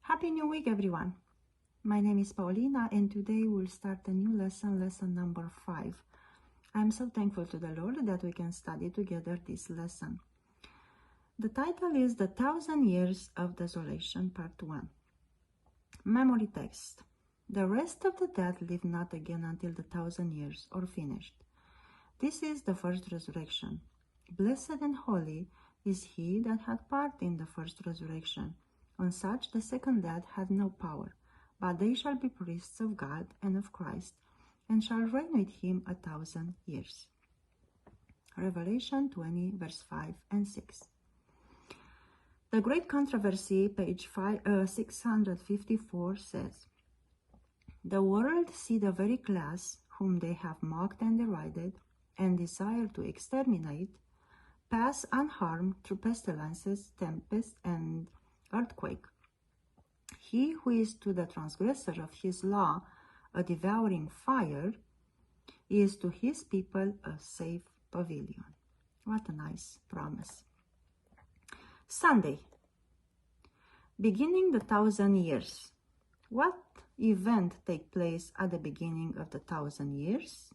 Happy New Week, everyone. My name is Paulina, and today we'll start a new lesson number 5. I'm so thankful to the Lord that we can study together this lesson. The title is The 1,000 Years of Desolation, Part 1. Memory text. The rest of the dead live not again until the 1,000 years are finished. This is the first resurrection. Blessed and holy is he that had part in the first resurrection. On such the second death had no power, but they shall be priests of God and of Christ, and shall reign with him 1,000 years. Revelation 20, verse 5 and 6. The Great Controversy, page 654, says, The world see the very class whom they have mocked and derided, and desire to exterminate, pass unharmed through pestilences, tempests, and earthquake. He who is to the transgressor of his law a devouring fire is to his people a safe pavilion. What a nice promise. Sunday, beginning the 1,000 years. What event take place at the beginning of the 1,000 years?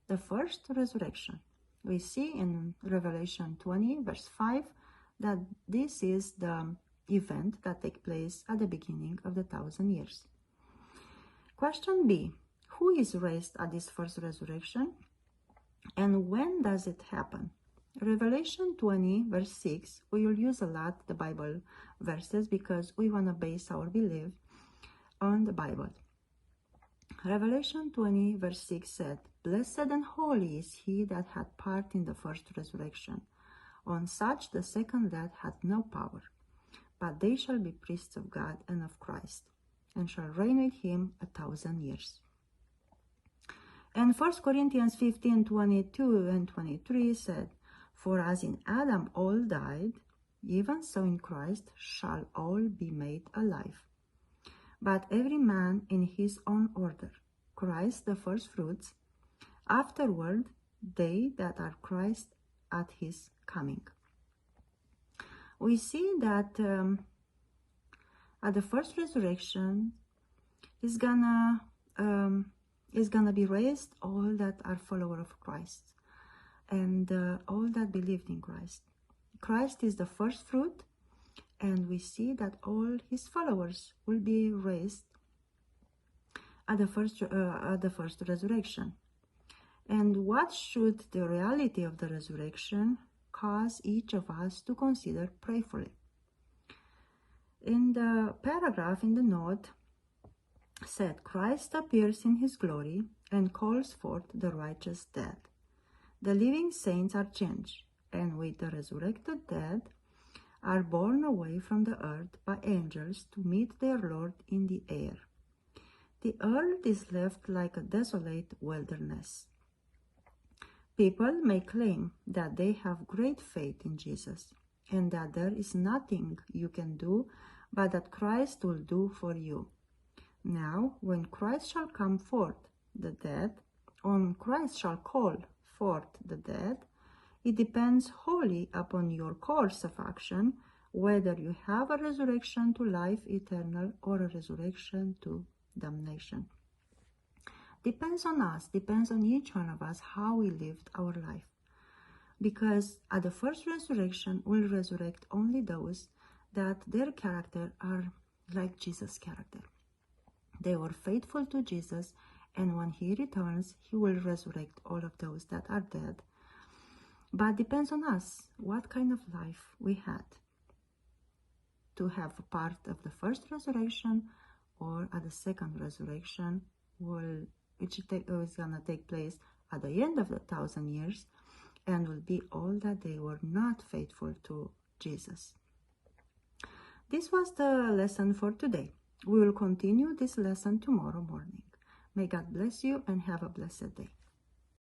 The first resurrection. We see in Revelation 20, verse 5, that this is the event that takes place at the beginning of the 1,000 years. Question B. Who is raised at this first resurrection? And when does it happen? Revelation 20, verse 6, we will use a lot the Bible verses because we want to base our belief on the Bible. Revelation 20, verse 6 said, Blessed and holy is he that had part in the first resurrection. On such the second death had no power, but they shall be priests of God and of Christ, and shall reign with him 1,000 years. And 1 Corinthians 15, 22 and 23 said, For as in Adam all died, even so in Christ shall all be made alive. But every man in his own order, Christ the firstfruits, afterward they that are Christ at his coming. We see that at the first resurrection is gonna be raised all that are followers of Christ and all that believed in Christ. Christ is the first fruit, and we see that all his followers will be raised at the first resurrection. And what should the reality of the resurrection cause each of us to consider prayerfully? In the paragraph in the note said, Christ appears in his glory and calls forth the righteous dead. The living saints are changed, and with the resurrected dead are borne away from the earth by angels to meet their Lord in the air. The earth is left like a desolate wilderness. People may claim that they have great faith in Jesus and that there is nothing you can do but that Christ will do for you. Now, when Christ shall come forth the dead, on Christ shall call forth the dead, it depends wholly upon your course of action, whether you have a resurrection to life eternal or a resurrection to damnation. Depends on us, depends on each one of us how we lived our life. Because at the first resurrection, we'll resurrect only those that their character are like Jesus' character. They were faithful to Jesus, and when he returns, he will resurrect all of those that are dead. But depends on us what kind of life we had to have a part of the first resurrection or at the second resurrection, which is going to take place at the end of the 1,000 years, and will be all that they were not faithful to Jesus. This was the lesson for today. We will continue this lesson tomorrow morning. May God bless you and have a blessed day.